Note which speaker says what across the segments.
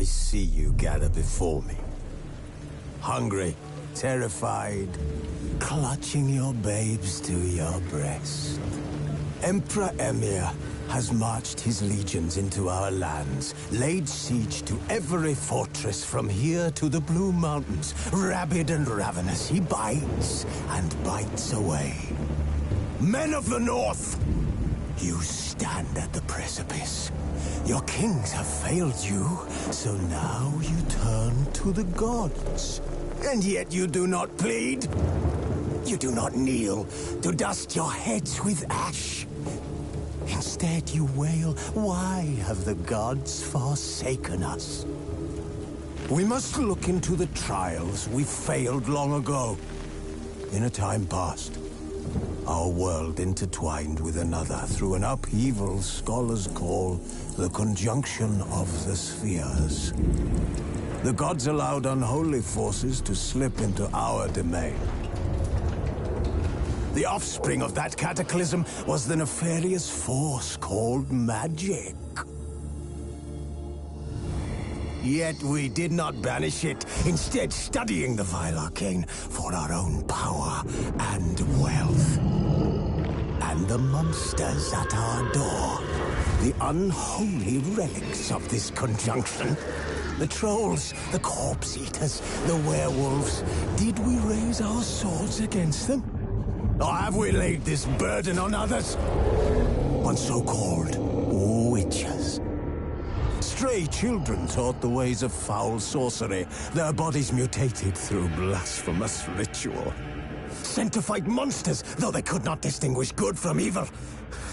Speaker 1: I see you gather before me. Hungry, terrified, clutching your babes to your breast. Emperor Emir has marched his legions into our lands, laid siege to every fortress from here to the Blue Mountains. Rabid and ravenous, he bites and bites away. Men of the North, you stand at the precipice. Your kings have failed you, so now you turn to the gods. And yet you do not plead. You do not kneel to dust your heads with ash. Instead you wail, why have the gods forsaken us? We must look into the trials we failed long ago. In a time past, our world intertwined with another through an upheaval scholars call the conjunction of the spheres. The gods allowed unholy forces to slip into our domain. The offspring of that cataclysm was the nefarious force called magic. Yet we did not banish it, instead studying the vile arcane for our own power and wealth. And the monsters at our door, the unholy relics of this conjunction. The trolls, the corpse-eaters, the werewolves. Did we raise our swords against them? Or have we laid this burden on others? On so-called witches. Stray children taught the ways of foul sorcery, their bodies mutated through blasphemous ritual. Sent to fight monsters, though they could not distinguish good from evil.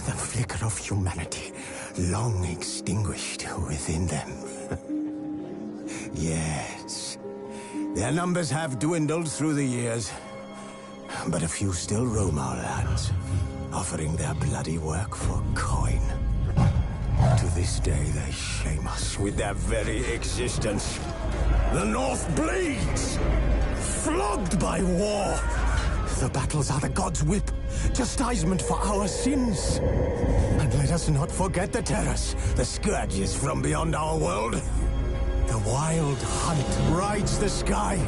Speaker 1: The flicker of humanity, long extinguished within them. Yes, their numbers have dwindled through the years, but a few still roam our lands, offering their bloody work for coin. To this day, they shame us with their very existence. The North bleeds, flogged by war. The battles are the gods' whip, chastisement for our sins. And let us not forget the terrors, the scourges from beyond our world. The wild hunt rides the sky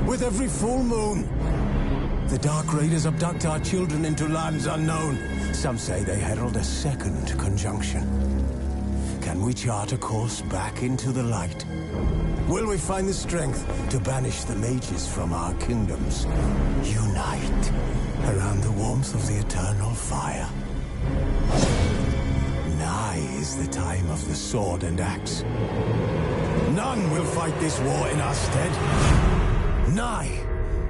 Speaker 1: with every full moon. The Dark Raiders abduct our children into lands unknown. Some say they herald a second conjunction. Can we chart a course back into the light? Will we find the strength to banish the mages from our kingdoms? Unite around the warmth of the eternal fire. Nigh is the time of the sword and axe. None will fight this war in our stead. Nigh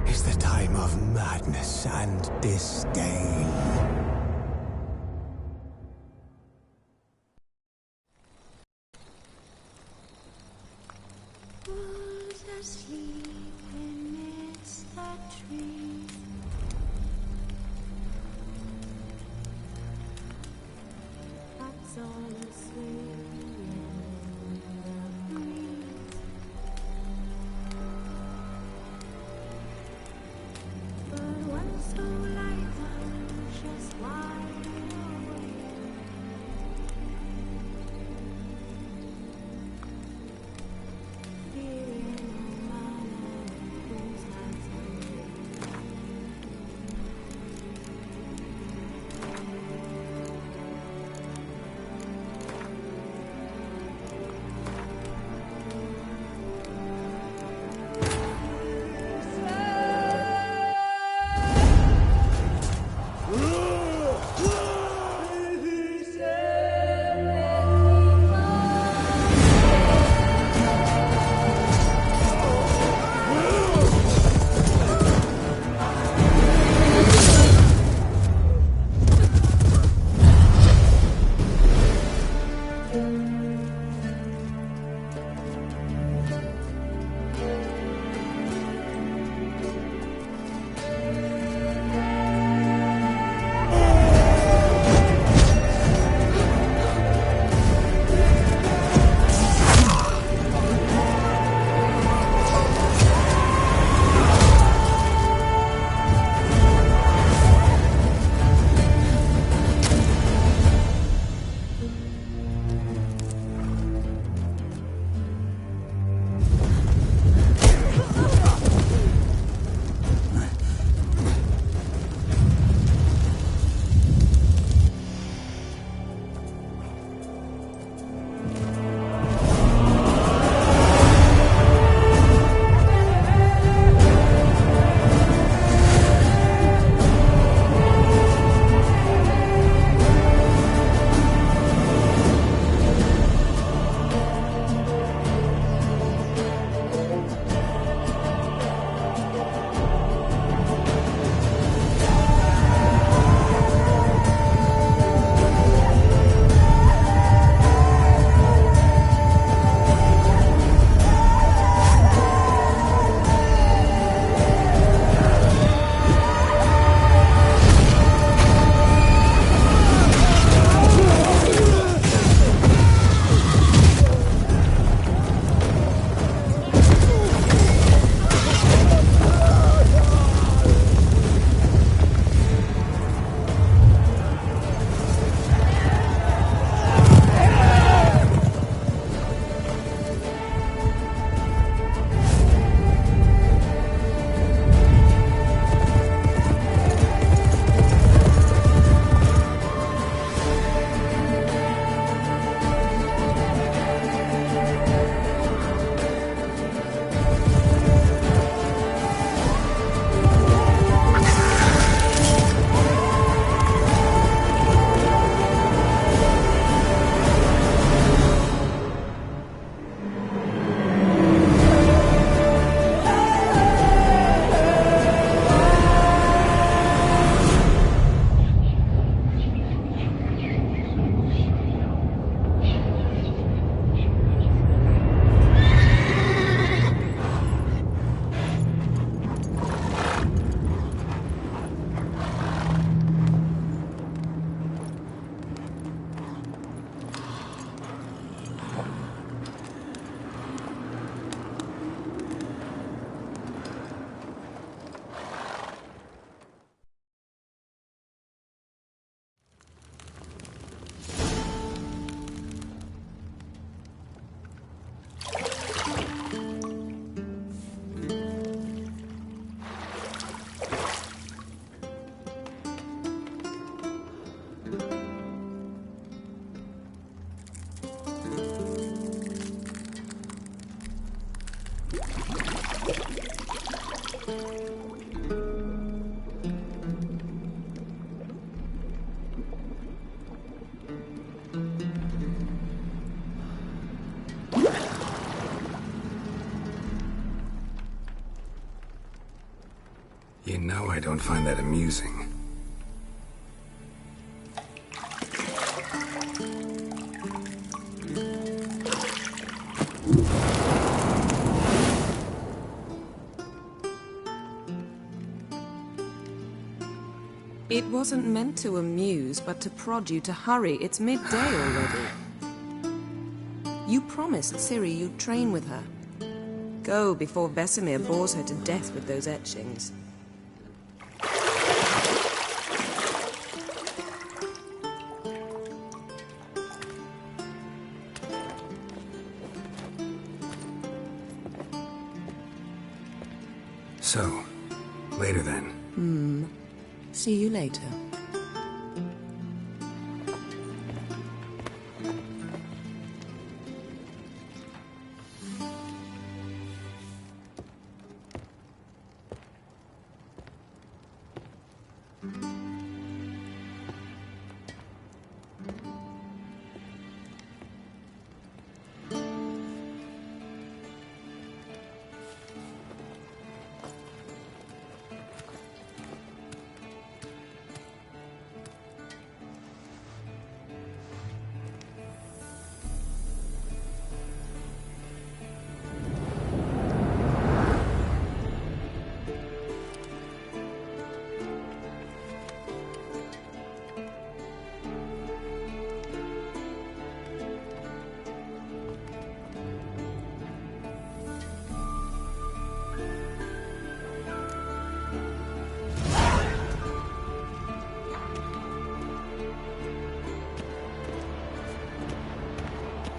Speaker 1: is the time of madness and disdain.
Speaker 2: Who's asleep amidst the trees? That's all asleep in the breeze. But one so light
Speaker 3: No, I don't find that amusing.
Speaker 4: It wasn't meant to amuse, but to prod you to hurry. It's midday already. You promised Ciri you'd train with her. Go before Vesemir bores her to death with those etchings.
Speaker 3: So, later then.
Speaker 4: See you later.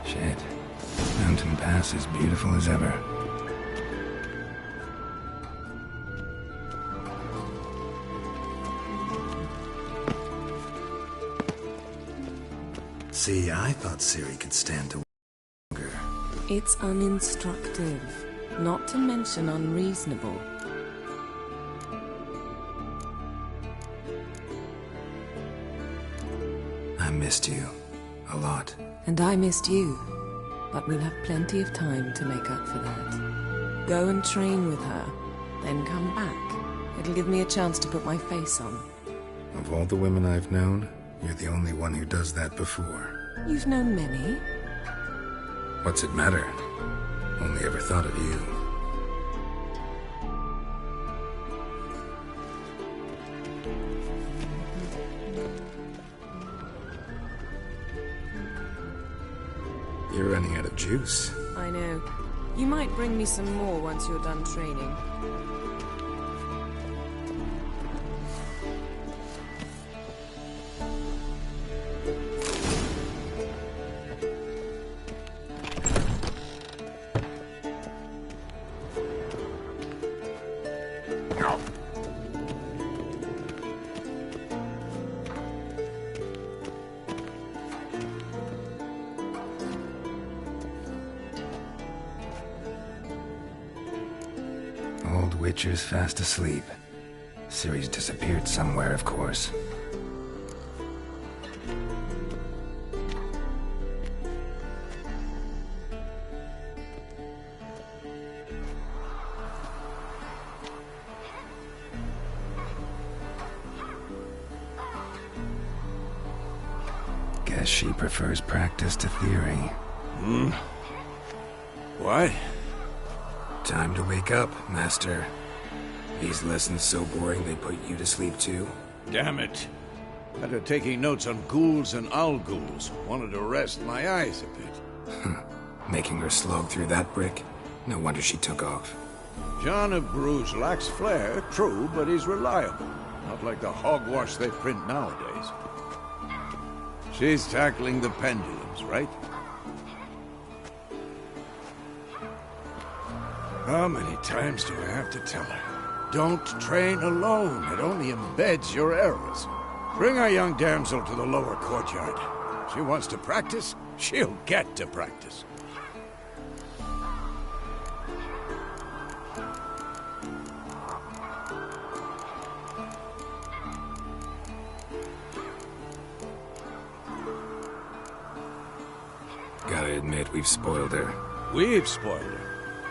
Speaker 3: Shit. Mountain Pass is beautiful as ever. See, I thought Ciri could stand to longer.
Speaker 4: It's uninstructive, not to mention unreasonable.
Speaker 3: I missed you. A lot.
Speaker 4: And I missed you. But we'll have plenty of time to make up for that. Go and train with her, then come back. It'll give me a chance to put my face on.
Speaker 3: Of all the women I've known, you're the only one who does that before.
Speaker 4: You've known many.
Speaker 3: What's it matter? Only ever thought of you. You're running out of juice.
Speaker 4: I know. You might bring me some more once you're done training.
Speaker 3: Old Witcher's fast asleep. Ciri's disappeared somewhere, of course. Guess she prefers practice to theory.
Speaker 1: What?
Speaker 3: Time to wake up, Master. These lessons so boring they put you to sleep too?
Speaker 5: Damn it. After taking notes on ghouls and owl-ghouls, wanted to rest my eyes a bit.
Speaker 3: Making her slog through that brick? No wonder she took off.
Speaker 5: John of Bruges lacks flair, true, but he's reliable. Not like the hogwash they print nowadays. She's tackling the pendulums, right? How many times do I have to tell her? Don't train alone. It only embeds your errors. Bring our young damsel to the lower courtyard. She wants to practice, she'll get to practice.
Speaker 3: Gotta admit, we've spoiled her.
Speaker 5: We've spoiled her.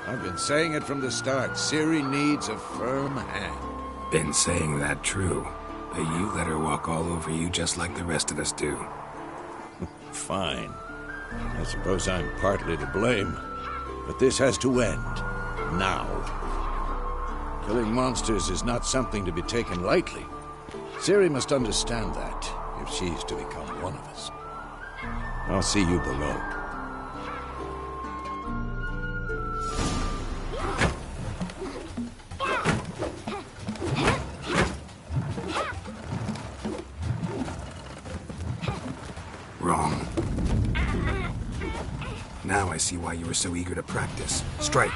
Speaker 5: I've been saying it from the start. Ciri needs a firm hand.
Speaker 3: Been saying that true, but you let her walk all over you just like the rest of us do.
Speaker 5: Fine. I suppose I'm partly to blame. But this has to end. Now. Killing monsters is not something to be taken lightly. Ciri must understand that, if she's to become one of us. I'll see you below.
Speaker 3: Wrong. Now I see why you were so eager to practice. Strike.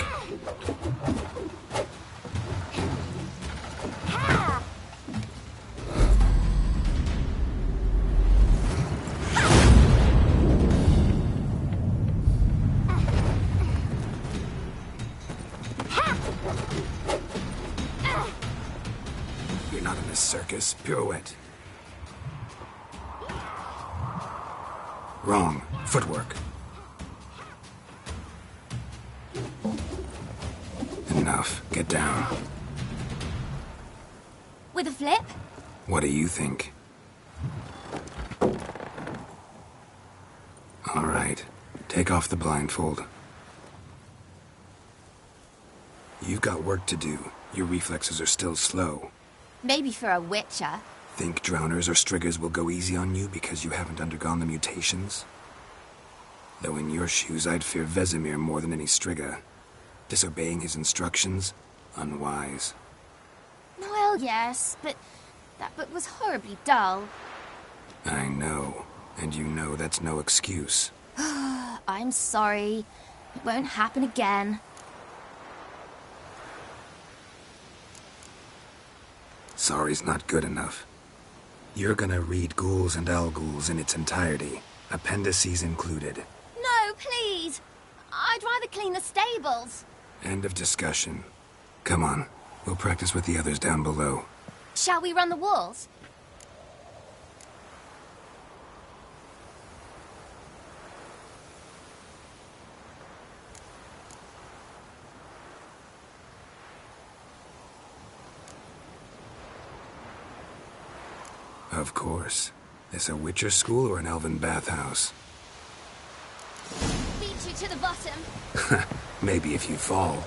Speaker 3: You're not in this circus. Pirouette. Wrong. Footwork. Enough. Get down.
Speaker 6: With a flip?
Speaker 3: What do you think? All right. Take off the blindfold. You've got work to do. Your reflexes are still slow.
Speaker 6: Maybe for a witcher.
Speaker 3: Think drowners or striggers will go easy on you because you haven't undergone the mutations? Though in your shoes, I'd fear Vesemir more than any strigger. Disobeying his instructions? Unwise.
Speaker 6: Well, yes, but that book was horribly dull.
Speaker 3: I know. And you know that's no excuse.
Speaker 6: I'm sorry. It won't happen again.
Speaker 3: Sorry's not good enough. You're gonna read Ghouls and Al-Ghouls in its entirety, appendices included.
Speaker 6: No, please! I'd rather clean the stables.
Speaker 3: End of discussion. Come on, we'll practice with the others down below.
Speaker 6: Shall we run the walls?
Speaker 3: Of course. This a Witcher school or an elven bathhouse?
Speaker 6: Beat you to the bottom.
Speaker 3: Maybe if you fall.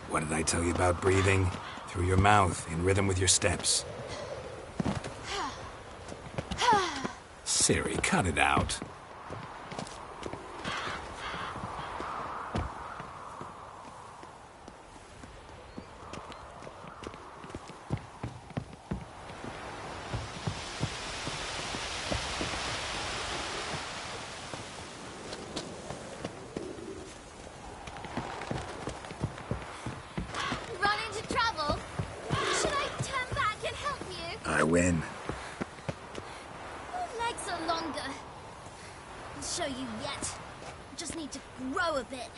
Speaker 3: What did I tell you about breathing? Through your mouth, in rhythm with your steps. Ciri, cut it out. gotta win.
Speaker 6: Your legs are longer. I'll show you yet. I just need to grow a bit.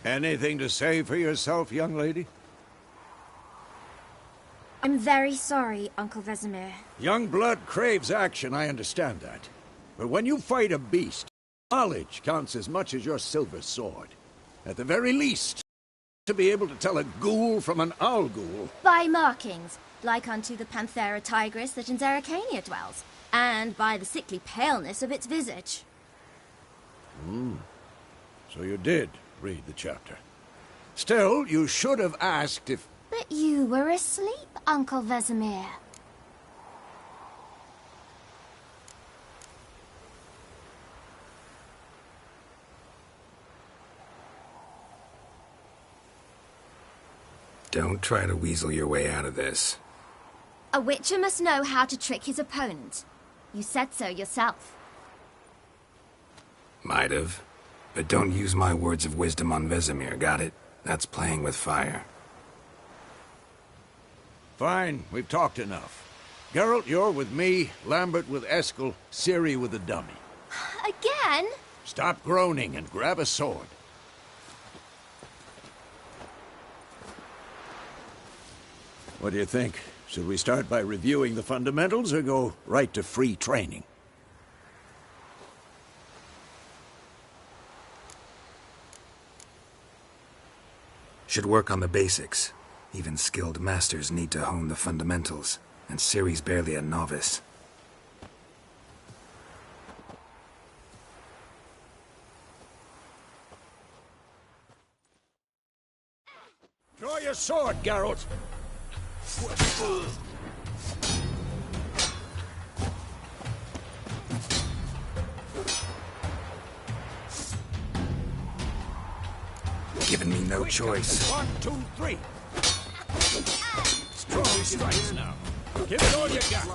Speaker 5: Anything to say for yourself, young lady?
Speaker 6: I'm very sorry, Uncle Vesemir.
Speaker 5: Young blood craves action, I understand that. But when you fight a beast, knowledge counts as much as your silver sword. At the very least, to be able to tell a ghoul from an owl ghoul.
Speaker 6: By markings, like unto the Panthera tigris that in Zerrikania dwells, and by the sickly paleness of its visage.
Speaker 5: So you did read the chapter. Still, you should have asked if...
Speaker 6: But you were asleep, Uncle Vesemir.
Speaker 3: Don't try to weasel your way out of this.
Speaker 6: A witcher must know how to trick his opponent. You said so yourself.
Speaker 3: Might have. But don't use my words of wisdom on Vesemir, got it? That's playing with fire.
Speaker 5: Fine, we've talked enough. Geralt, you're with me, Lambert with Eskel, Ciri with the dummy.
Speaker 6: Again?
Speaker 5: Stop groaning and grab a sword. What do you think? Should we start by reviewing the fundamentals or go right to free training?
Speaker 3: Should work on the basics. Even skilled masters need to hone the fundamentals, and Ciri's barely a novice.
Speaker 5: Draw your sword, Geralt!
Speaker 3: Given me no choice.
Speaker 5: 1, 2, 3. Strong strikes now. Give it all you got.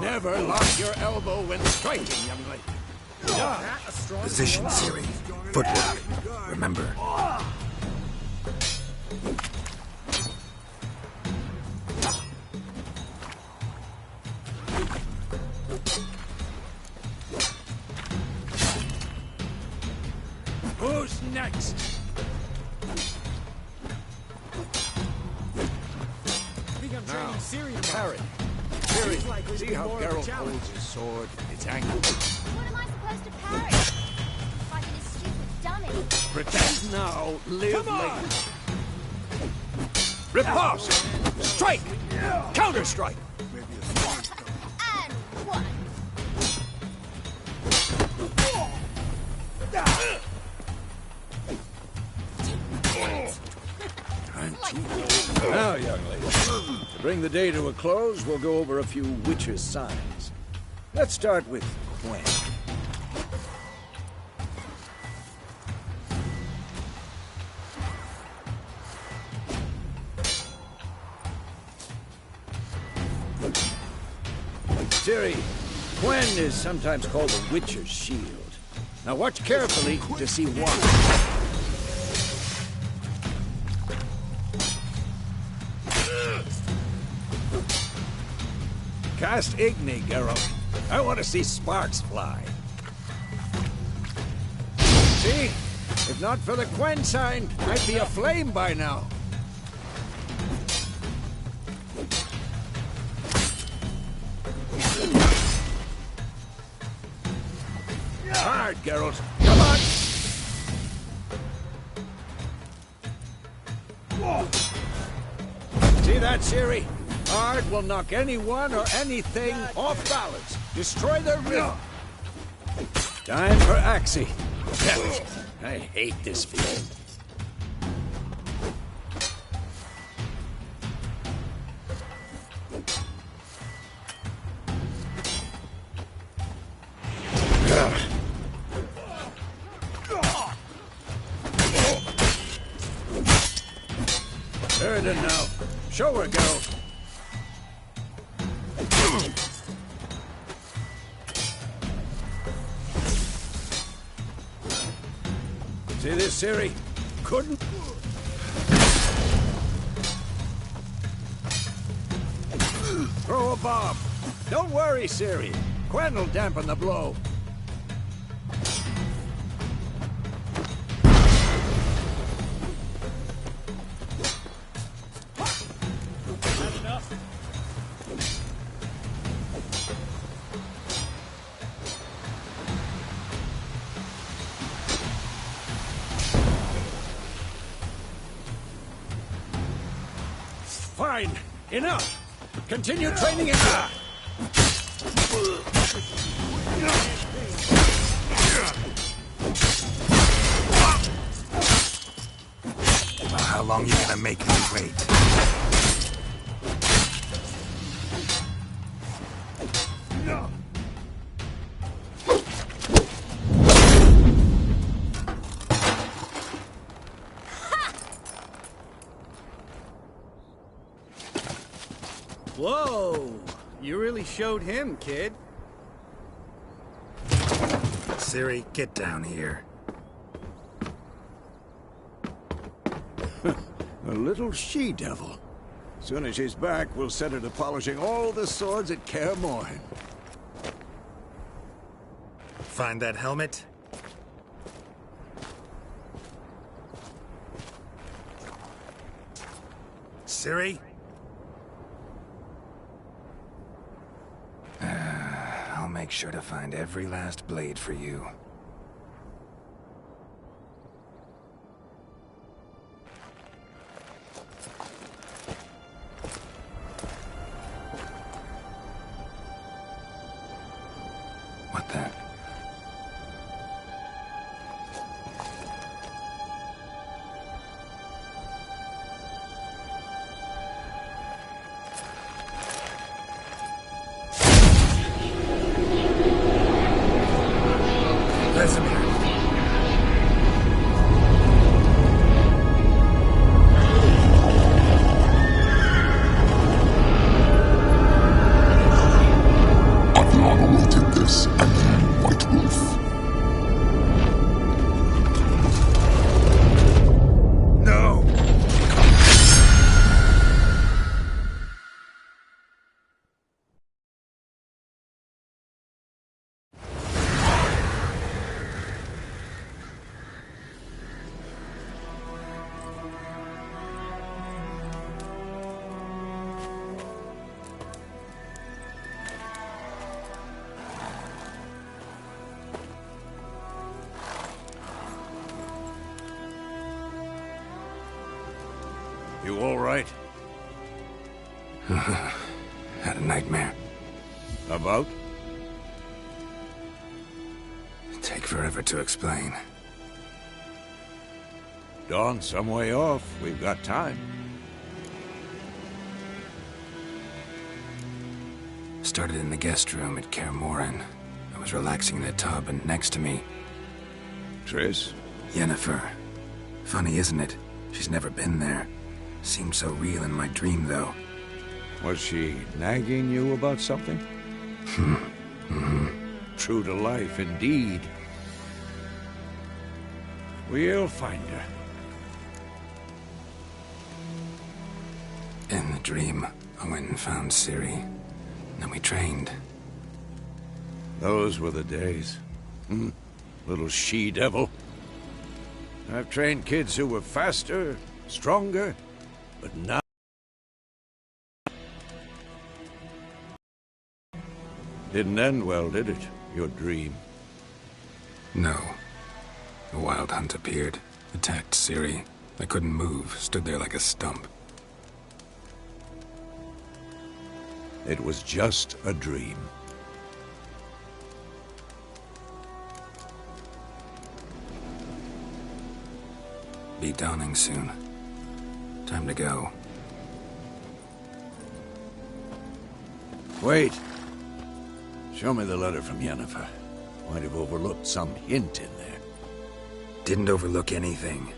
Speaker 5: Never lock your elbow when striking, young lady.
Speaker 3: Position, Ciri. Footwork. Remember.
Speaker 5: Who's next? Now, Harry. Ciri, see how Geralt holds his sword, its angle.
Speaker 6: What am I supposed to parry? Fighting this stupid dummy.
Speaker 5: Pretend now, live later. Riposte! Strike! Counter-strike!
Speaker 6: And one.
Speaker 5: Now, young lady, to bring the day to a close, we'll go over a few witches' signs. Let's start with Gwen. Ciri, Gwen is sometimes called the Witcher's Shield. Now watch carefully to see why. Cast Igni, Geralt. I want to see sparks fly. See? If not for the Gwen sign, I'd be aflame by now. Hard, Geralt. Come on! See that, Ciri? Hard will knock anyone or anything off balance. Destroy their rhythm. Time for Axii. Damn it. I hate this field. Certain now. Show her, girl. See this, Ciri? Couldn't... Throw a bomb. Don't worry, Ciri. Quen will dampen the blow. Fine. Enough. Continue training it.
Speaker 3: Well, how long you gonna make me wait?
Speaker 7: Whoa! You really showed him, kid.
Speaker 3: Ciri, get down here.
Speaker 5: A little she-devil. Soon as she's back, we'll set her to polishing all the swords at Kaer Morhen.
Speaker 3: Find that helmet? Ciri? I'll make sure to find every last blade for you. What the? Vesemir.
Speaker 8: Adriana will take this, and you, White Wolf.
Speaker 3: No!
Speaker 5: You all right?
Speaker 3: Had a nightmare.
Speaker 5: About?
Speaker 3: Take forever to explain.
Speaker 5: Dawn's some way off. We've got time.
Speaker 3: Started in the guest room at Kaer Morhen. I was relaxing in the tub, and next to me,
Speaker 5: Triss?
Speaker 3: Yennefer. Funny, isn't it? She's never been there. Seemed so real in my dream, though.
Speaker 5: Was she nagging you about something? True to life, indeed. We'll find her.
Speaker 3: In the dream, I went and found Ciri. Then we trained.
Speaker 5: Those were the days. Little she-devil. I've trained kids who were faster, stronger, but now... Didn't end well, did it? Your dream?
Speaker 3: No. A wild hunt appeared, attacked Ciri. I couldn't move, stood there like a stump.
Speaker 5: It was just a dream.
Speaker 3: Be dawning soon. Time to go.
Speaker 5: Wait. Show me the letter from Yennefer. Might have overlooked some hint in there.
Speaker 3: Didn't overlook anything.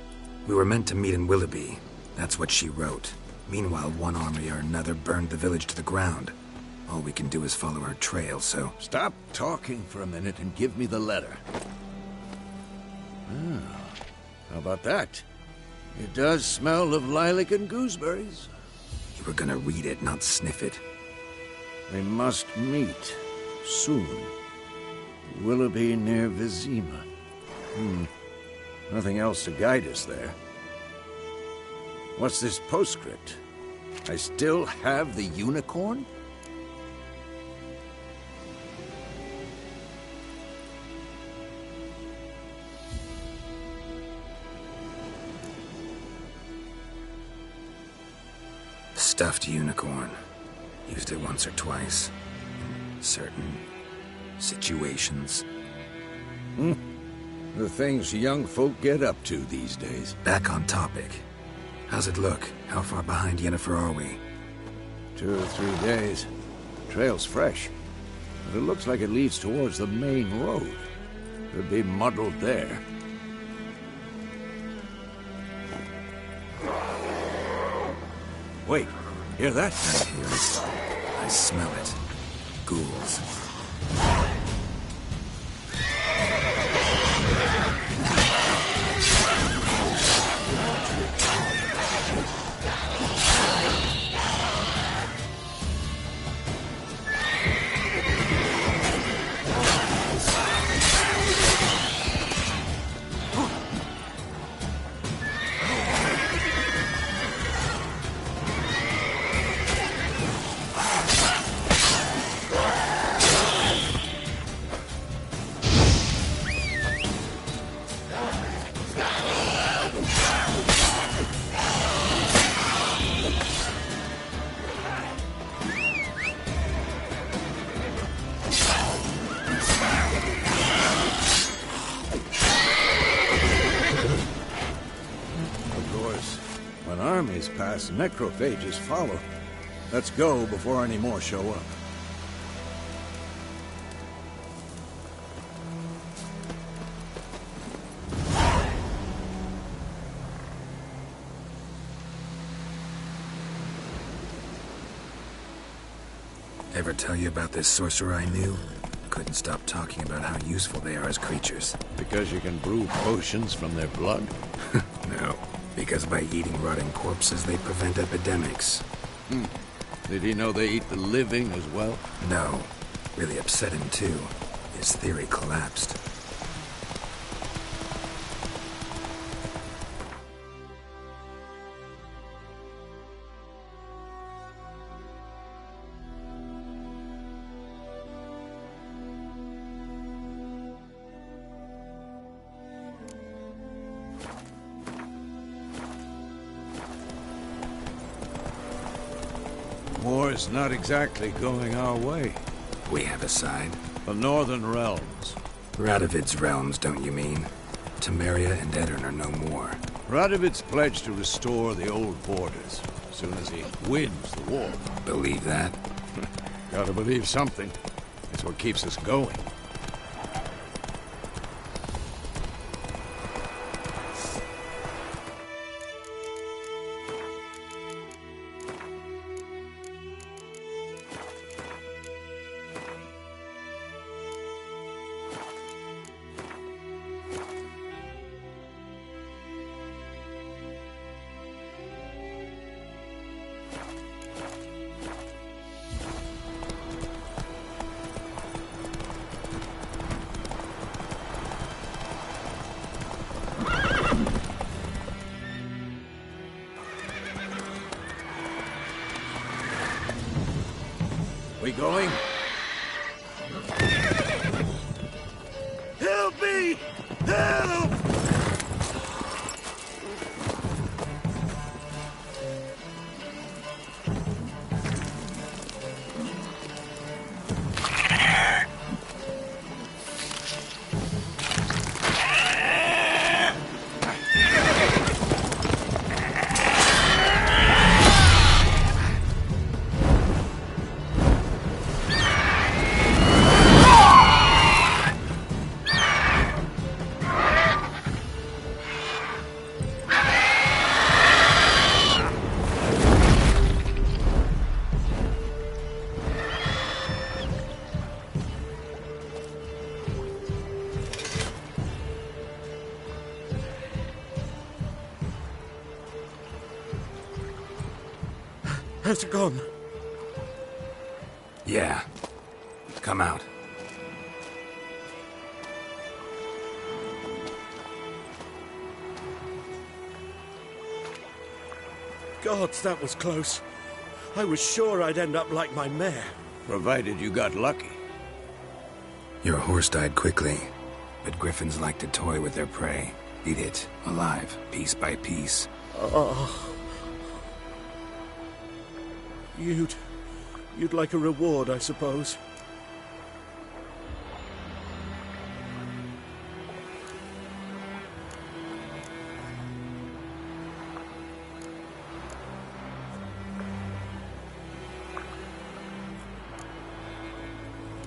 Speaker 3: We were meant to meet in Willoughby. That's what she wrote. Meanwhile, one army or another burned the village to the ground. All we can do is follow her trail, so...
Speaker 5: Stop talking for a minute and give me the letter. Ah, how about that? It does smell of lilac and gooseberries.
Speaker 3: You were gonna read it, not sniff it.
Speaker 5: They must meet soon. Willoughby near Vizima. Nothing else to guide us there. What's this postscript? I still have the unicorn?
Speaker 3: Stuffed unicorn. Used it once or twice. In certain situations.
Speaker 5: The things young folk get up to these days.
Speaker 3: Back on topic. How's it look? How far behind Yennefer are we?
Speaker 5: 2 or 3 days. Trail's fresh. But it looks like it leads towards the main road. Could be muddled there. Wait, hear that?
Speaker 3: I hear it. I smell it. Ghouls.
Speaker 5: Armies pass, necrophages follow. Let's go before any more show up.
Speaker 3: Ever tell you about this sorcerer I knew? Couldn't stop talking about how useful they are as creatures.
Speaker 5: Because you can brew potions from their blood?
Speaker 3: No. Because by eating rotting corpses, they prevent epidemics.
Speaker 5: Did he know they eat the living as well?
Speaker 3: No. Really upset him, too. His theory collapsed.
Speaker 5: War's not exactly going our way.
Speaker 3: We have a side.
Speaker 5: The Northern Realms.
Speaker 3: Radovid's realms, don't you mean? Temeria and Edirn are no more.
Speaker 5: Radovid's pledged to restore the old borders as soon as he wins the war.
Speaker 3: Believe that?
Speaker 5: Gotta believe something. It's what keeps us going. We going? Help me! Help!
Speaker 9: Has it gone?
Speaker 3: Yeah. Come out.
Speaker 9: Gods, that was close. I was sure I'd end up like my mare.
Speaker 5: Provided you got lucky.
Speaker 3: Your horse died quickly, but griffins like to toy with their prey. Eat it, alive, piece by piece.
Speaker 9: Oh. You'd like a reward, I suppose.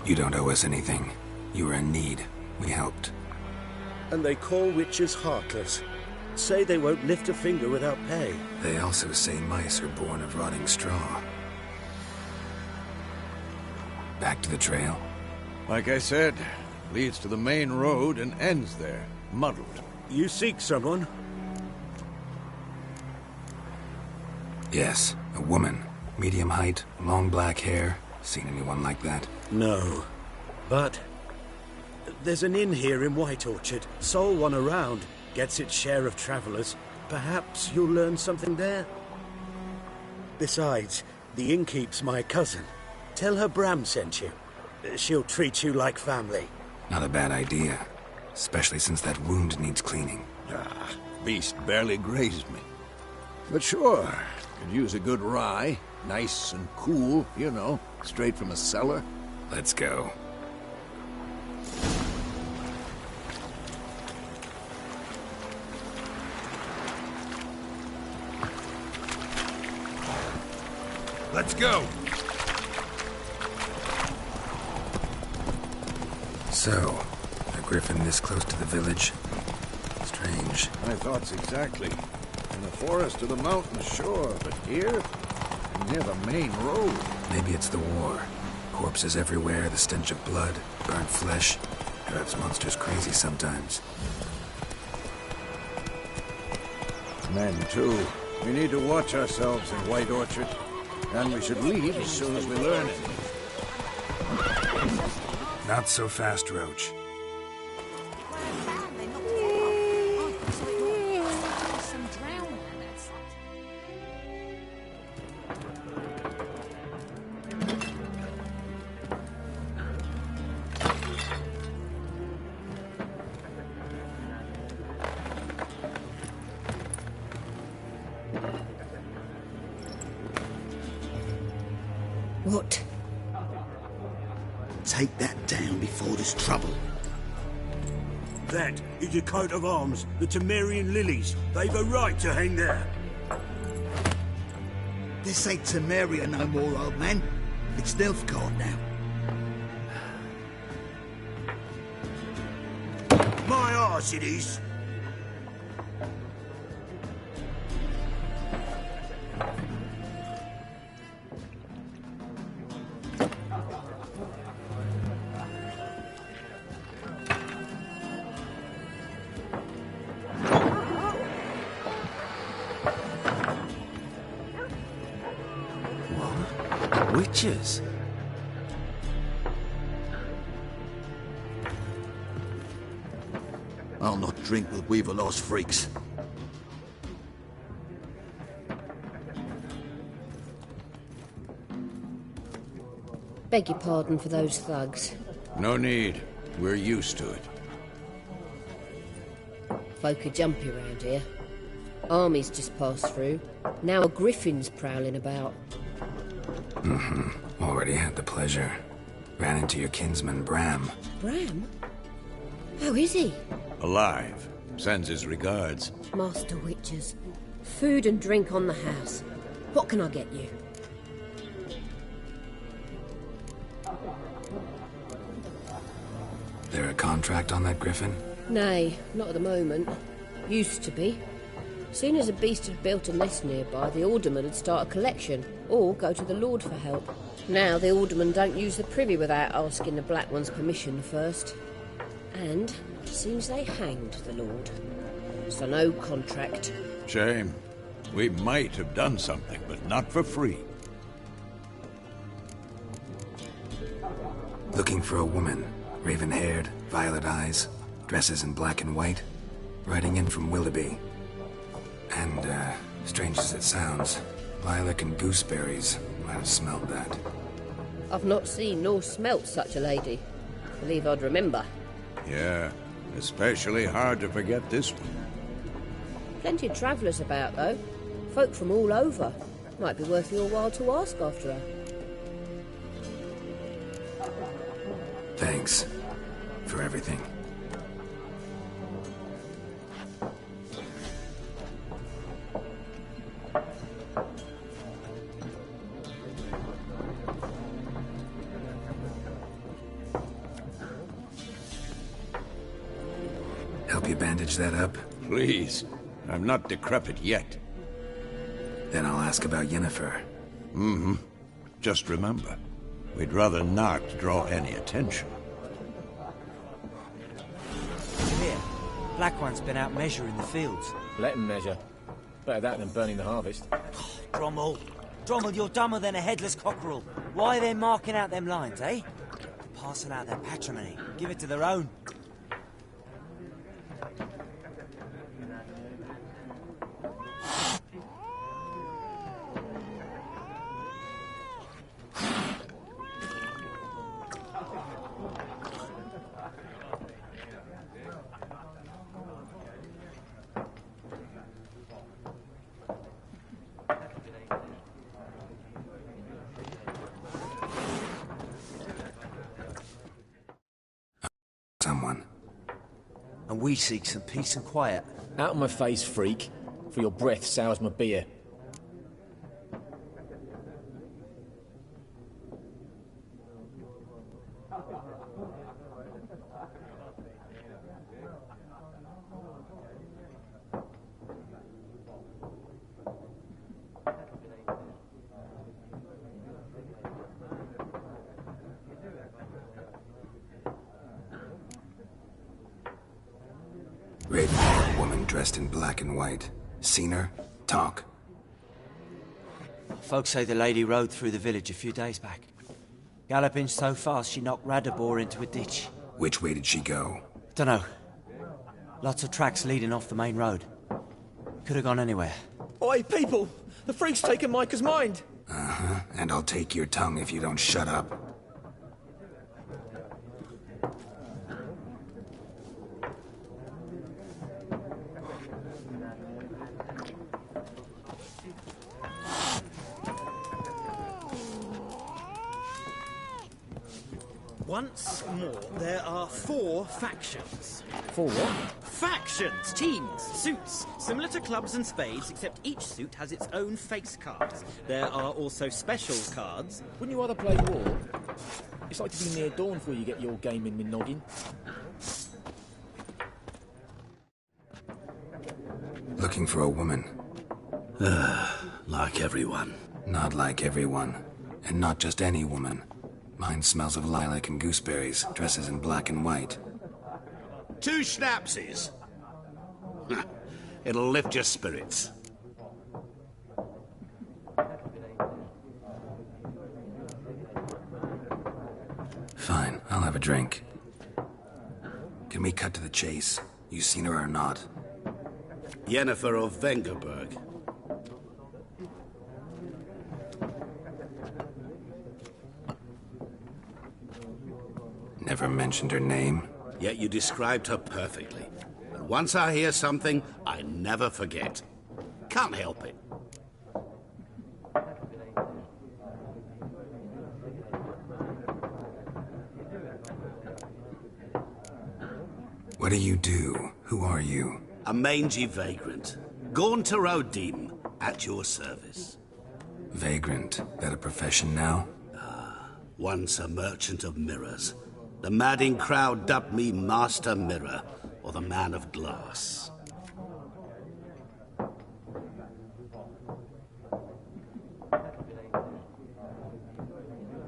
Speaker 3: You don't owe us anything. You were in need. We helped.
Speaker 9: And they call witches heartless. Say they won't lift a finger without pay.
Speaker 3: They also say mice are born of rotting straw. Back to the trail?
Speaker 5: Like I said, leads to the main road and ends there, muddled.
Speaker 9: You seek someone?
Speaker 3: Yes, a woman. Medium height, long black hair. Seen anyone like that?
Speaker 9: No. But there's an inn here in White Orchard. Sole one around. Gets its share of travelers. Perhaps you'll learn something there? Besides, the innkeep's my cousin. Tell her Bram sent you. She'll treat you like family.
Speaker 3: Not a bad idea. Especially since that wound needs cleaning.
Speaker 5: Ah, beast barely grazed me. But sure, could use a good rye. Nice and cool, you know, straight from a cellar.
Speaker 3: Let's go.
Speaker 5: Let's go!
Speaker 3: So, a griffin this close to the village? Strange.
Speaker 5: My thoughts exactly. In the forest or the mountain, sure, but here? Near the main road.
Speaker 3: Maybe it's the war. Corpses everywhere, the stench of blood, burnt flesh. Drives monsters crazy sometimes.
Speaker 5: Men, too. We need to watch ourselves in White Orchard. And we should leave as soon as we learn it.
Speaker 3: Not so fast, Roach.
Speaker 10: What?
Speaker 11: Take that down before there's trouble.
Speaker 9: That is a coat of arms, the Temerian lilies. They've a right to hang there.
Speaker 11: This ain't Temeria no more, old man. It's Nilfgaard now.
Speaker 9: My arse it is.
Speaker 1: Witches?
Speaker 11: I'll not drink with Weaverlost freaks.
Speaker 10: Beg your pardon for those thugs.
Speaker 5: No need. We're used to it.
Speaker 10: Folk are jumpy around here. Armies just passed through. Now a griffin's prowling about.
Speaker 3: Mm-hmm. Already had the pleasure. Ran into your kinsman, Bram.
Speaker 10: Bram? How is he?
Speaker 5: Alive. Sends his regards.
Speaker 10: Master Witches. Food and drink on the house. What can I get you?
Speaker 3: There a contract on that griffin?
Speaker 10: Nay, not at the moment. Used to be. Soon as a beast had built a nest nearby, the alderman would start a collection, or go to the Lord for help. Now the alderman don't use the privy without asking the Black One's permission first. And seems they hanged the Lord. So no contract.
Speaker 5: Shame. We might have done something, but not for free.
Speaker 3: Looking for a woman. Raven-haired, violet eyes, dresses in black and white. Riding in from Willoughby. And, strange as it sounds, lilac and gooseberries might have smelled that.
Speaker 10: I've not seen nor smelt such a lady. Believe I'd remember.
Speaker 5: Yeah, especially hard to forget this one.
Speaker 10: Plenty of travellers about, though. Folk from all over. Might be worth your while to ask after her.
Speaker 3: Thanks for everything. Help you bandage that up?
Speaker 5: Please. I'm not decrepit yet.
Speaker 3: Then I'll ask about Yennefer.
Speaker 5: Mm-hmm. Just remember, we'd rather not draw any attention.
Speaker 12: Here, Black One's been out measuring the fields.
Speaker 13: Let him measure. Better that than burning the harvest.
Speaker 12: Oh, Drommel. Drommel, you're dumber than a headless cockerel. Why are they marking out them lines, eh? Passing out their patrimony. Give it to their own.
Speaker 3: Someone.
Speaker 12: And we seek some peace and quiet.
Speaker 13: Out of my face, freak. For your breath sours my beer.
Speaker 3: Raven-haired woman dressed in black and white. Seen her? Talk.
Speaker 12: Folks say the lady rode through the village a few days back. Galloping so fast she knocked Radabor into a ditch.
Speaker 3: Which way did she go?
Speaker 12: Dunno. Lots of tracks leading off the main road. Could have gone anywhere.
Speaker 13: Oi, people! The freak's taken Micah's mind!
Speaker 3: Uh-huh. And I'll take your tongue if you don't shut up.
Speaker 14: Once more, there are 4 factions.
Speaker 13: 4 what?
Speaker 14: Factions! Teams! Suits! Similar to clubs and spades, except each suit has its own face cards. There are also special cards.
Speaker 13: Wouldn't you rather play war? It's like to be near dawn before you get your game in noggin.
Speaker 3: Looking for a woman.
Speaker 9: Like everyone.
Speaker 3: Not like everyone. And not just any woman. Mine smells of lilac and gooseberries, dresses in black and white.
Speaker 11: 2 schnapsies. It'll lift your spirits.
Speaker 3: Fine, I'll have a drink. Can we cut to the chase? You seen her or not?
Speaker 11: Yennefer of Vengerberg.
Speaker 3: Never mentioned her name?
Speaker 11: Yet you described her perfectly. And once I hear something, I never forget. Can't help it.
Speaker 3: What do you do? Who are you?
Speaker 11: A mangy vagrant. Gaunter O'Deem, at your service.
Speaker 3: Vagrant. That a profession now?
Speaker 11: Once a merchant of mirrors. The madding crowd dubbed me Master Mirror, or the Man of Glass.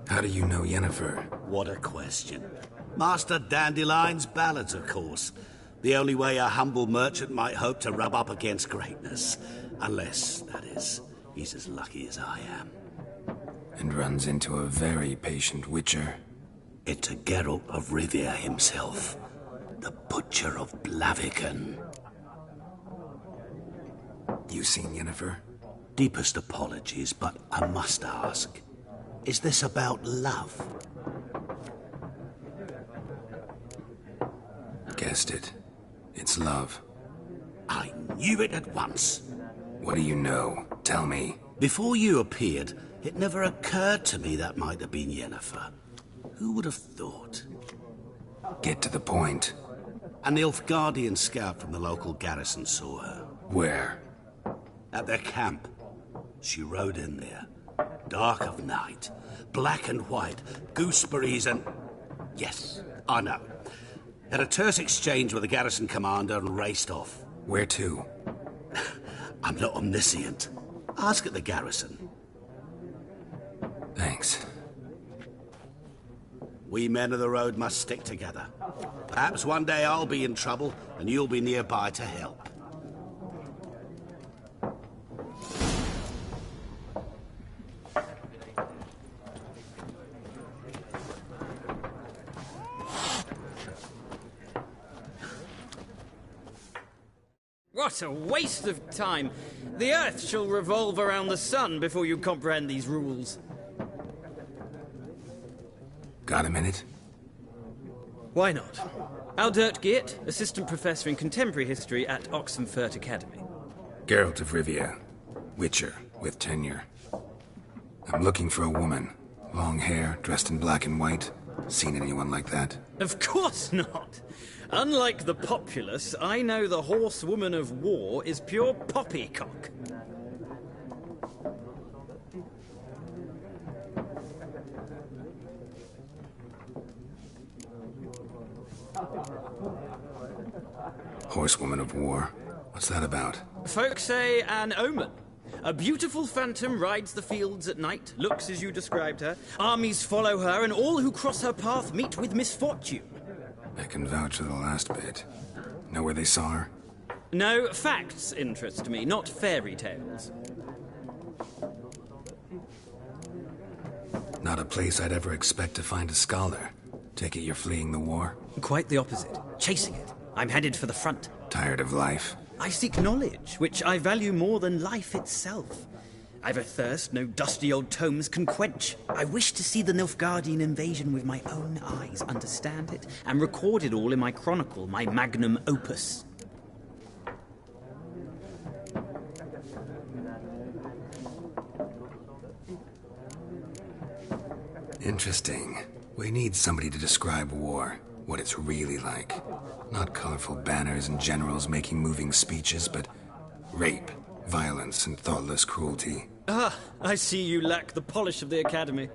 Speaker 3: How do you know Yennefer?
Speaker 11: What a question. Master Dandelion's ballads, of course. The only way a humble merchant might hope to rub up against greatness. Unless, that is, he's as lucky as I am.
Speaker 3: And runs into a very patient witcher.
Speaker 11: It's a Geralt of Rivia himself, the Butcher of Blaviken.
Speaker 3: You seen Yennefer?
Speaker 11: Deepest apologies, but I must ask, is this about love?
Speaker 3: Guessed it. It's love.
Speaker 11: I knew it at once.
Speaker 3: What do you know? Tell me.
Speaker 11: Before you appeared, it never occurred to me that might have been Yennefer. Who would have thought?
Speaker 3: Get to the point.
Speaker 11: A Nilfgaardian scout from the local garrison saw her.
Speaker 3: Where?
Speaker 11: At their camp. She rode in there. Dark of night. Black and white. Gooseberries and... Yes, I know. Had a terse exchange with the garrison commander and raced off.
Speaker 3: Where to?
Speaker 11: I'm not omniscient. Ask at the garrison.
Speaker 3: Thanks.
Speaker 11: We men of the road must stick together. Perhaps one day I'll be in trouble and you'll be nearby to help.
Speaker 14: What a waste of time! The Earth shall revolve around the sun before you comprehend these rules.
Speaker 3: Got a minute?
Speaker 14: Why not? Aldert Geert, Assistant Professor in Contemporary History at Oxenfurt Academy.
Speaker 3: Geralt of Rivia. Witcher, with tenure. I'm looking for a woman. Long hair, dressed in black and white. Seen anyone like that?
Speaker 14: Of course not! Unlike the populace, I know the horsewoman of war is pure poppycock.
Speaker 3: Horsewoman of war? What's that about?
Speaker 14: Folks say an omen. A beautiful phantom rides the fields at night, looks as you described her. Armies follow her, and all who cross her path meet with misfortune.
Speaker 3: I can vouch for the last bit. Know where they saw her?
Speaker 14: No, facts interest me, not fairy tales.
Speaker 3: Not a place I'd ever expect to find a scholar. Take it you're fleeing the war?
Speaker 14: Quite the opposite. Chasing it. I'm headed for the front.
Speaker 3: Tired of life?
Speaker 14: I seek knowledge, which I value more than life itself. I've a thirst no dusty old tomes can quench. I wish to see the Nilfgaardian invasion with my own eyes, understand it, and record it all in my chronicle, my magnum opus.
Speaker 3: Interesting. We need somebody to describe war, what it's really like. Not colorful banners and generals making moving speeches, but rape, violence, and thoughtless cruelty.
Speaker 14: Ah, I see you lack the polish of the Academy.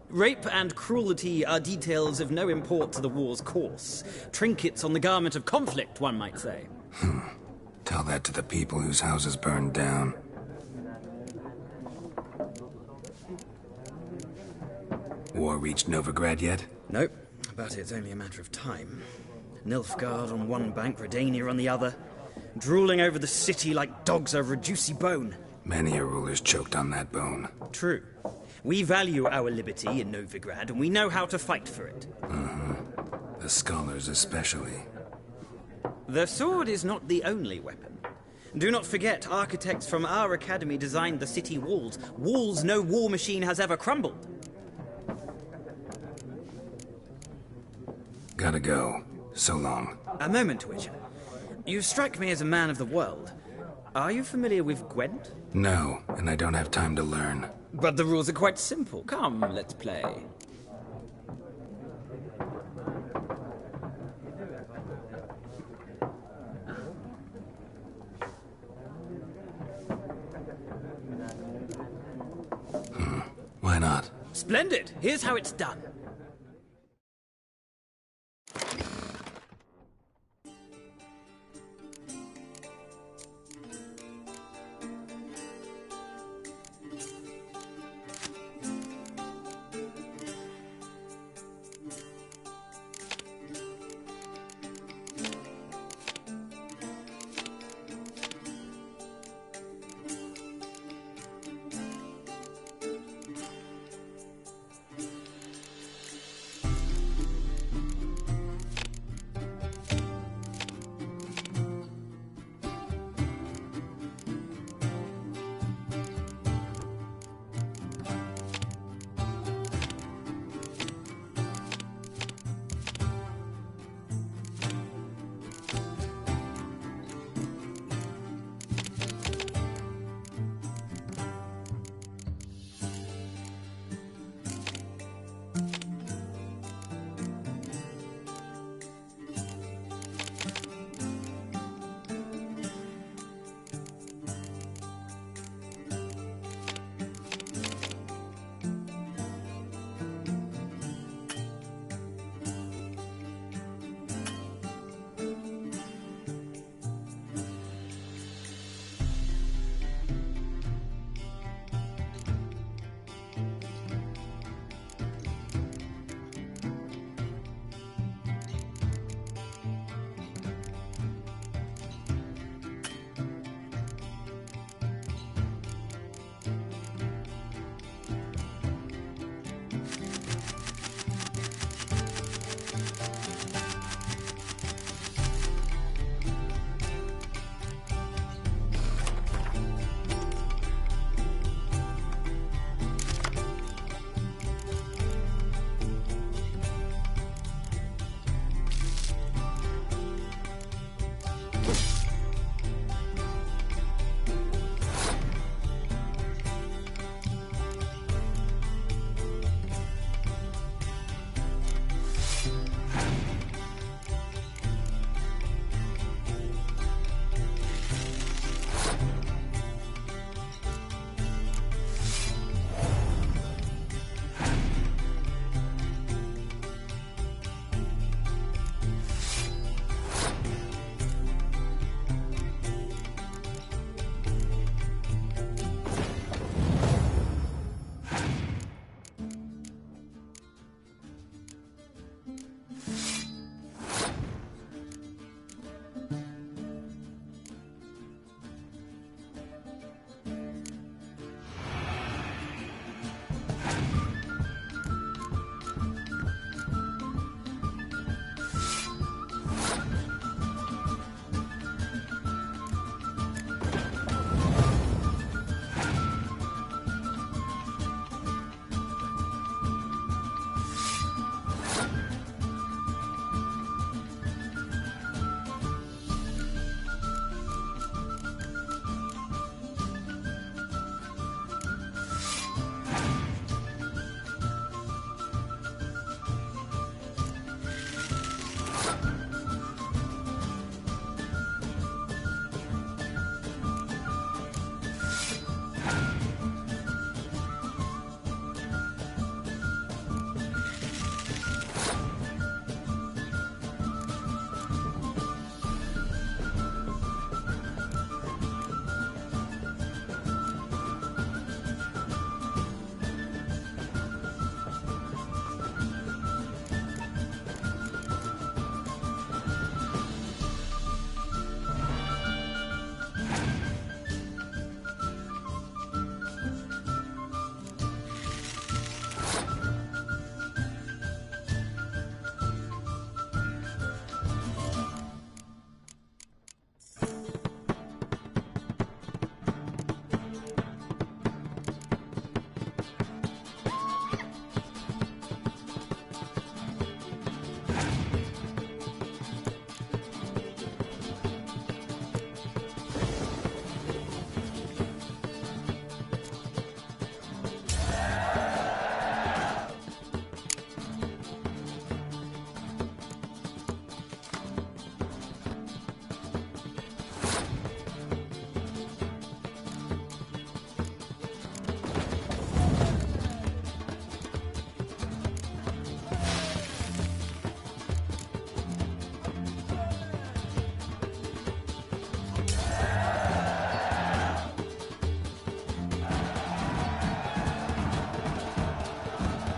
Speaker 14: Rape and cruelty are details of no import to the war's course. Trinkets on the garment of conflict, one might say.
Speaker 3: Tell that to the people whose houses burned down. War reached Novigrad yet?
Speaker 14: Nope, but it's only a matter of time. Nilfgaard on one bank, Redania on the other. Drooling over the city like dogs over a juicy bone.
Speaker 3: Many a ruler's choked on that bone.
Speaker 14: True. We value our liberty in Novigrad, and we know how to fight for it.
Speaker 3: The scholars especially.
Speaker 14: The sword is not the only weapon. Do not forget, architects from our academy designed the city walls. Walls no war machine has ever crumbled.
Speaker 3: Gotta go. So long.
Speaker 14: A moment, Witcher. You strike me as a man of the world. Are you familiar with Gwent?
Speaker 3: No, and I don't have time to learn.
Speaker 14: But the rules are quite simple. Come, let's play.
Speaker 3: Why not?
Speaker 14: Splendid! Here's how it's done.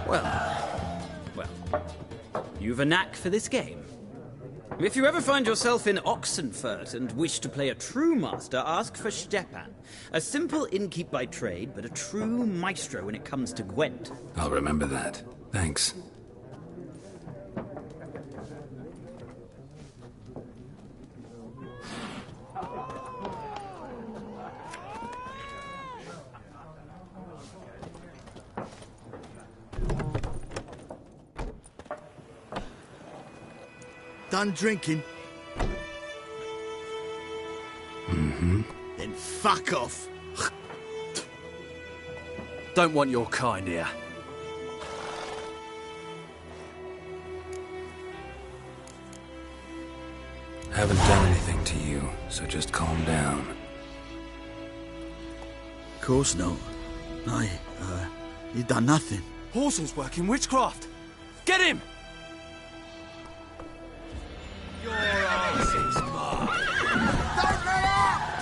Speaker 14: Well, you've a knack for this game. If you ever find yourself in Oxenfurt and wish to play a true master, ask for Stepan. A simple innkeep by trade, but a true maestro when it comes to Gwent.
Speaker 3: I'll remember that. Thanks.
Speaker 15: Done drinking?
Speaker 3: Mm-hmm.
Speaker 15: Then fuck off.
Speaker 16: Don't want your kind here.
Speaker 3: Haven't done anything to you, so just calm down.
Speaker 15: Of course not. You done nothing.
Speaker 16: Horsel's working witchcraft. Get him!
Speaker 15: Your ass is mine.
Speaker 16: Don't let up!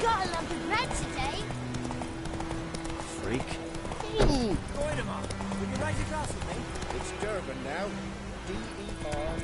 Speaker 6: Got a lump of bread today.
Speaker 16: Freak.
Speaker 12: Goidemer, will you raise a glass with me?
Speaker 5: It's Durban now. D-E-R.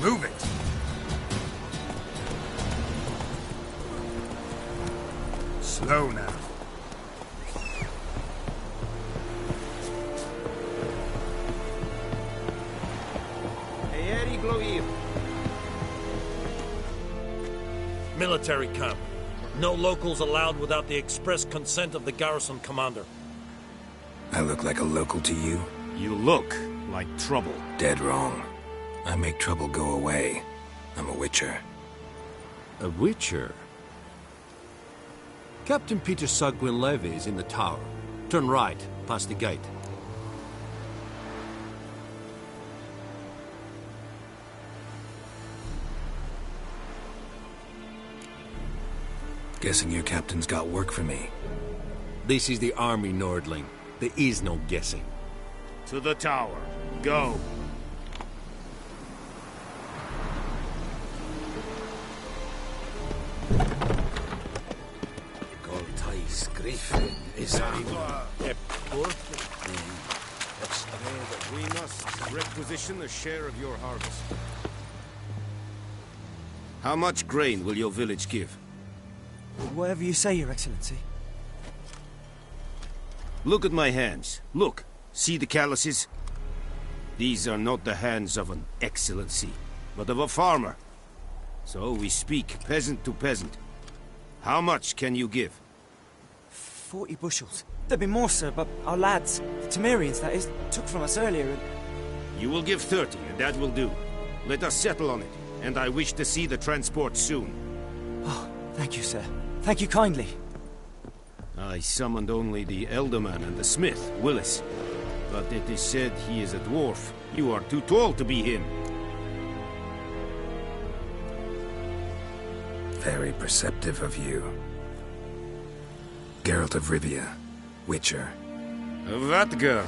Speaker 5: Move it! Slow now.
Speaker 17: Military camp. No locals allowed without the express consent of the garrison commander.
Speaker 3: I look like a local to you?
Speaker 17: You look like trouble.
Speaker 3: Dead wrong. I make trouble go away. I'm a witcher.
Speaker 17: A witcher? Captain Peter Sagwin Levy is in the tower. Turn right, past the gate.
Speaker 3: Guessing your captain's got work for me.
Speaker 17: This is the army, Nordling. There is no guessing.
Speaker 18: To the tower. Go.
Speaker 9: Goltais Griffin is
Speaker 18: We must requisition a share of your harvest. How much grain will your village give?
Speaker 12: Whatever you say, Your Excellency.
Speaker 18: Look at my hands. Look. See the calluses? These are not the hands of an excellency, but of a farmer. So we speak peasant to peasant. How much can you give?
Speaker 12: 40 bushels. There'd be more, sir, but our lads, the Temerians, that is, took from us earlier and...
Speaker 18: You will give 30, and that will do. Let us settle on it, and I wish to see the transport soon.
Speaker 12: Oh, thank you, sir. Thank you kindly.
Speaker 18: I summoned only the Elderman and the smith, Willis. But it is said he is a dwarf. You are too tall to be him.
Speaker 3: Very perceptive of you. Geralt of Rivia, Witcher.
Speaker 18: Of that girl.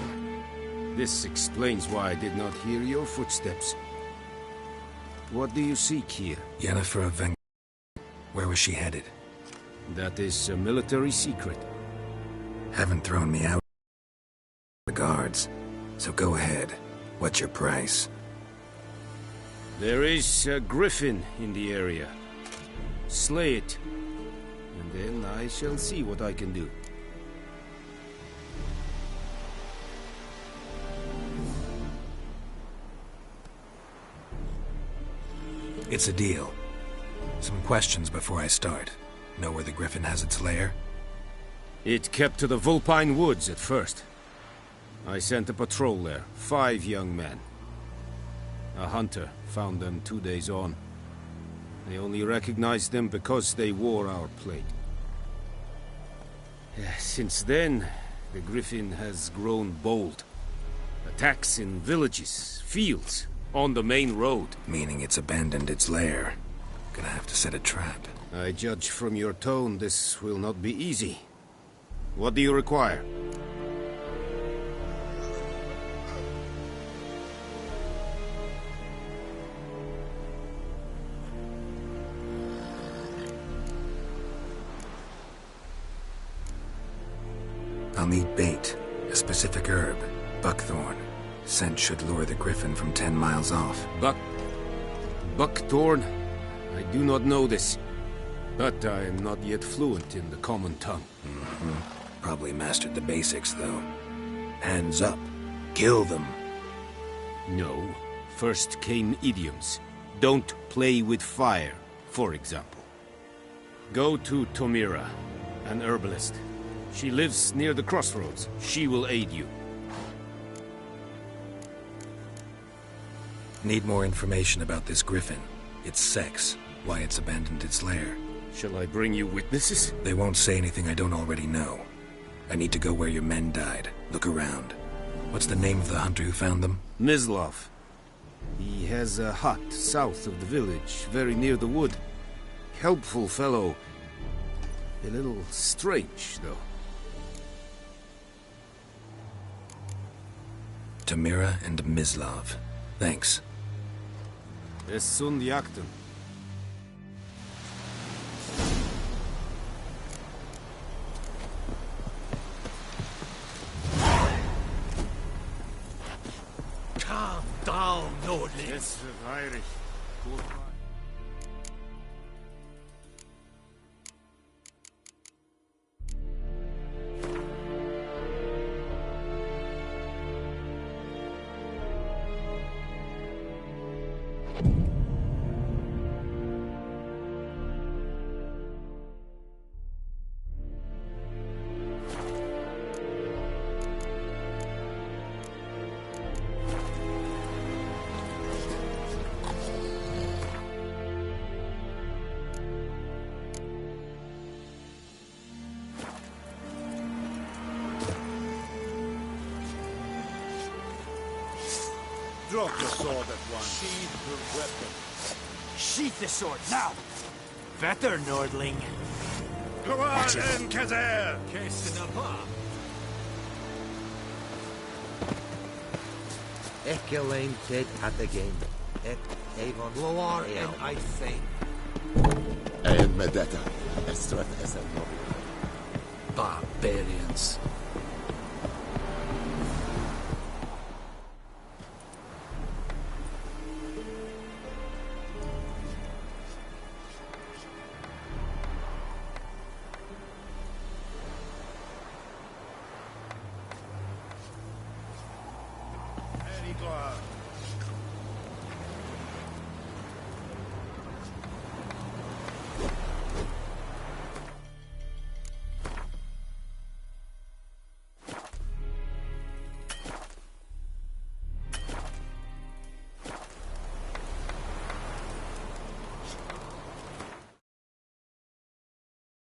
Speaker 18: This explains why I did not hear your footsteps. What do you seek here?
Speaker 3: Yennefer of Veng... Where was she headed?
Speaker 18: That is a military secret.
Speaker 3: Haven't thrown me out the guards, so go ahead. What's your price?
Speaker 18: There is a griffin in the area. Slay it, and then I shall see what I can do.
Speaker 3: It's a deal. Some questions before I start. Know where the griffin has its lair?
Speaker 18: It kept to the Vulpine Woods at first. I sent a patrol there, 5 young men. A hunter found them 2 days on. They only recognized them because they wore our plate. Since then, the griffin has grown bold. Attacks in villages, fields, on the main road.
Speaker 3: Meaning it's abandoned its lair. Gonna have to set a trap.
Speaker 18: I judge from your tone this will not be easy. What do you require?
Speaker 3: I'll need bait, a specific herb, buckthorn. Scent should lure the griffin from 10 miles off.
Speaker 18: Buckthorn? I do not know this, but I am not yet fluent in the common tongue.
Speaker 3: Probably mastered the basics, though. Hands up. Kill them.
Speaker 18: No. First came idioms. Don't play with fire, for example. Go to Tomira, an herbalist. She lives near the crossroads. She will aid you.
Speaker 3: Need more information about this griffin. Its sex, why it's abandoned its lair.
Speaker 18: Shall I bring you witnesses?
Speaker 3: They won't say anything I don't already know. I need to go where your men died. Look around. What's the name of the hunter who found them?
Speaker 18: Mislav. He has a hut south of the village, very near the wood. Helpful fellow. A little strange, though.
Speaker 3: Tomira and Mislav. Thanks.
Speaker 18: Es sunt jagten.
Speaker 17: Calm down, Nordling.
Speaker 18: Yes, Heinrich.
Speaker 16: Drop the sword at once. Sheath the weapon.
Speaker 12: Sheath the sword, now! Better, Nordling.
Speaker 16: Go on, Kazer!
Speaker 19: Ekelaim Ted at the game. Et Avon Loar and I think.
Speaker 20: And Medetta. Estreth Eset.
Speaker 17: Barbarians.